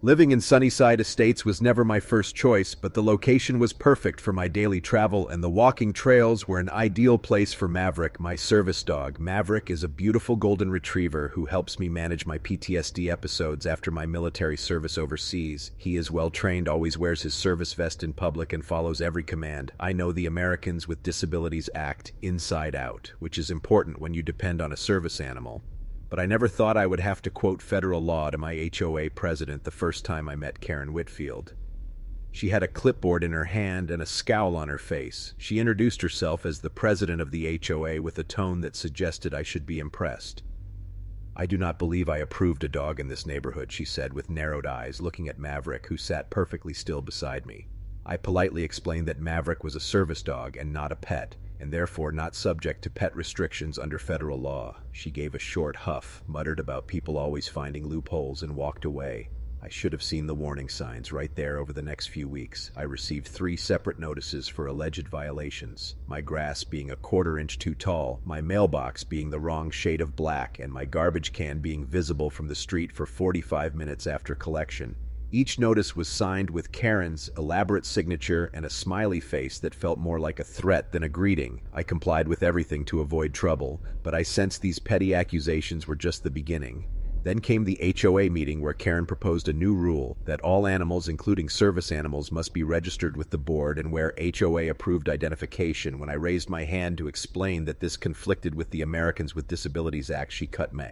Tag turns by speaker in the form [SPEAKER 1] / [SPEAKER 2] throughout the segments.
[SPEAKER 1] Living in Sunnyside Estates was never my first choice, but the location was perfect for my daily travel, and the walking trails were an ideal place for Maverick, my service dog. Maverick is a beautiful golden retriever who helps me manage my PTSD episodes after my military service overseas. He is well trained, always wears his service vest in public, and follows every command. I know the Americans with Disabilities Act inside out, which is important when you depend on a service animal. But I never thought I would have to quote federal law to my HOA president the first time I met Karen Whitfield. She had a clipboard in her hand and a scowl on her face. She introduced herself as the president of the HOA with a tone that suggested I should be impressed. "I do not believe I approved a dog in this neighborhood," she said with narrowed eyes, looking at Maverick, who sat perfectly still beside me. I politely explained that Maverick was a service dog and not a pet, and therefore not subject to pet restrictions under federal law. She gave a short huff, muttered about people always finding loopholes, and walked away. I should have seen the warning signs right there. Over the next few weeks, I received 3 separate notices for alleged violations. My grass being a quarter-inch too tall, my mailbox being the wrong shade of black, and my garbage can being visible from the street for 45 minutes after collection. Each notice was signed with Karen's elaborate signature and a smiley face that felt more like a threat than a greeting. I complied with everything to avoid trouble, but I sensed these petty accusations were just the beginning. Then came the HOA meeting, where Karen proposed a new rule that all animals, including service animals, must be registered with the board and wear HOA-approved identification. When I raised my hand to explain that this conflicted with the Americans with Disabilities Act, she cut me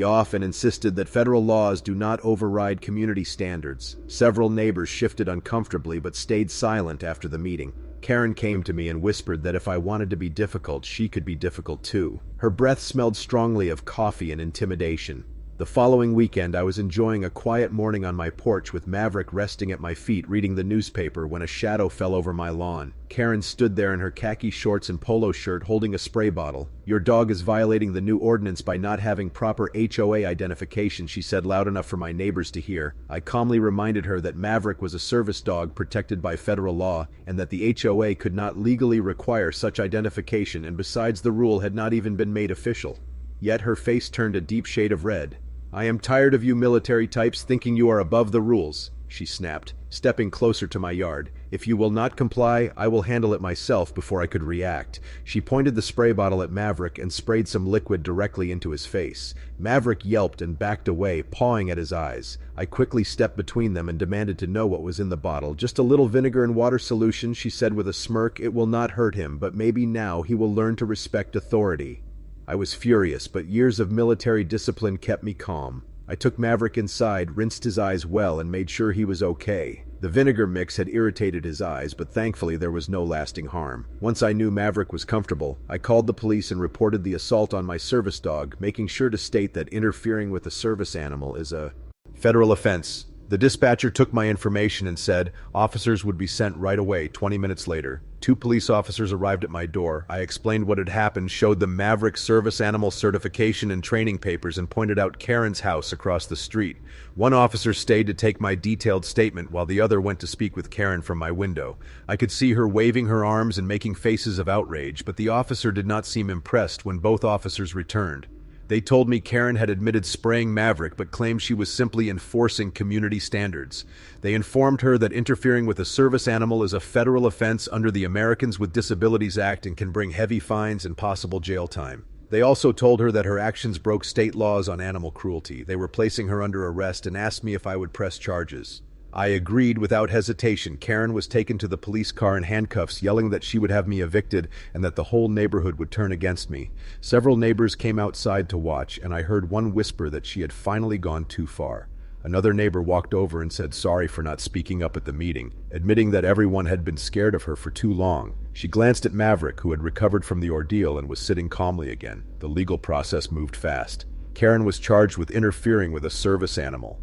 [SPEAKER 1] off and insisted that federal laws do not override community standards. Several neighbors shifted uncomfortably but stayed silent after the meeting. Karen came to me and whispered that if I wanted to be difficult, she could be difficult too. Her breath smelled strongly of coffee and intimidation. The following weekend, I was enjoying a quiet morning on my porch with Maverick resting at my feet reading the newspaper when a shadow fell over my lawn. Karen stood there in her khaki shorts and polo shirt holding a spray bottle. "Your dog is violating the new ordinance by not having proper HOA identification," she said loud enough for my neighbors to hear. I calmly reminded her that Maverick was a service dog protected by federal law and that the HOA could not legally require such identification, and besides, the rule had not even been made official. Yet her face turned a deep shade of red. "I am tired of you military types thinking you are above the rules," she snapped, stepping closer to my yard. "If you will not comply, I will handle it myself." Before I could react, she pointed the spray bottle at Maverick and sprayed some liquid directly into his face. Maverick yelped and backed away, pawing at his eyes. I quickly stepped between them and demanded to know what was in the bottle. "Just a little vinegar and water solution," she said with a smirk. "It will not hurt him, but maybe now he will learn to respect authority." I was furious, but years of military discipline kept me calm. I took Maverick inside, rinsed his eyes well, and made sure he was okay. The vinegar mix had irritated his eyes, but thankfully there was no lasting harm. Once I knew Maverick was comfortable, I called the police and reported the assault on my service dog, making sure to state that interfering with a service animal is a federal offense. The dispatcher took my information and said officers would be sent right away. 20 minutes later, 2 police officers arrived at my door. I explained what had happened, showed them Maverick service animal certification and training papers, and pointed out Karen's house across the street. One officer stayed to take my detailed statement, while the other went to speak with Karen from my window. I could see her waving her arms and making faces of outrage, but the officer did not seem impressed when both officers returned. They told me Karen had admitted spraying Maverick, but claimed she was simply enforcing community standards. They informed her that interfering with a service animal is a federal offense under the Americans with Disabilities Act and can bring heavy fines and possible jail time. They also told her that her actions broke state laws on animal cruelty. They were placing her under arrest and asked me if I would press charges. I agreed without hesitation. Karen was taken to the police car in handcuffs, yelling that she would have me evicted and that the whole neighborhood would turn against me. Several neighbors came outside to watch, and I heard one whisper that she had finally gone too far. Another neighbor walked over and said sorry for not speaking up at the meeting, admitting that everyone had been scared of her for too long. She glanced at Maverick, who had recovered from the ordeal and was sitting calmly again. The legal process moved fast. Karen was charged with interfering with a service animal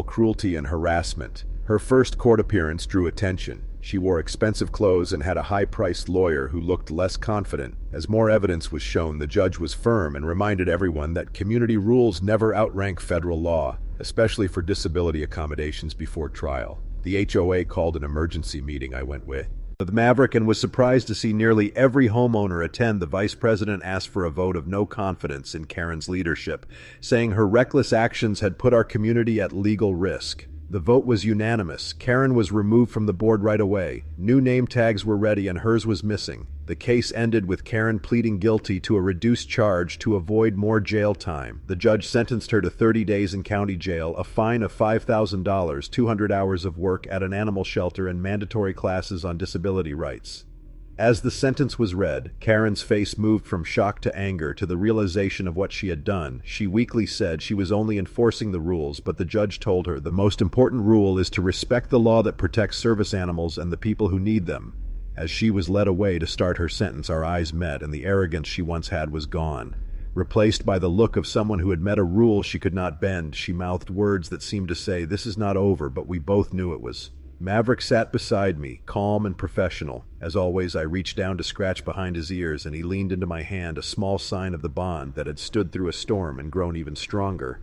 [SPEAKER 1] cruelty and harassment. Her first court appearance drew attention. She wore expensive clothes and had a high-priced lawyer who looked less confident. As more evidence was shown, the judge was firm and reminded everyone that community rules never outrank federal law, especially for disability accommodations before trial. The HOA called an emergency meeting I went with Maverick and was surprised to see nearly every homeowner attend. The vice president asked for a vote of no confidence in Karen's leadership, saying her reckless actions had put our community at legal risk. The vote was unanimous. Karen was removed from the board right away. New name tags were ready and hers was missing. The case ended with Karen pleading guilty to a reduced charge to avoid more jail time. The judge sentenced her to 30 days in county jail, a fine of $5,000, 200 hours of work at an animal shelter, and mandatory classes on disability rights. As the sentence was read, Karen's face moved from shock to anger to the realization of what she had done. She weakly said she was only enforcing the rules, but the judge told her the most important rule is to respect the law that protects service animals and the people who need them. As she was led away to start her sentence, our eyes met, and the arrogance she once had was gone. Replaced by the look of someone who had met a rule she could not bend, she mouthed words that seemed to say, "This is not over," but we both knew it was. Maverick sat beside me, calm and professional. As always, I reached down to scratch behind his ears, and he leaned into my hand, a small sign of the bond that had stood through a storm and grown even stronger.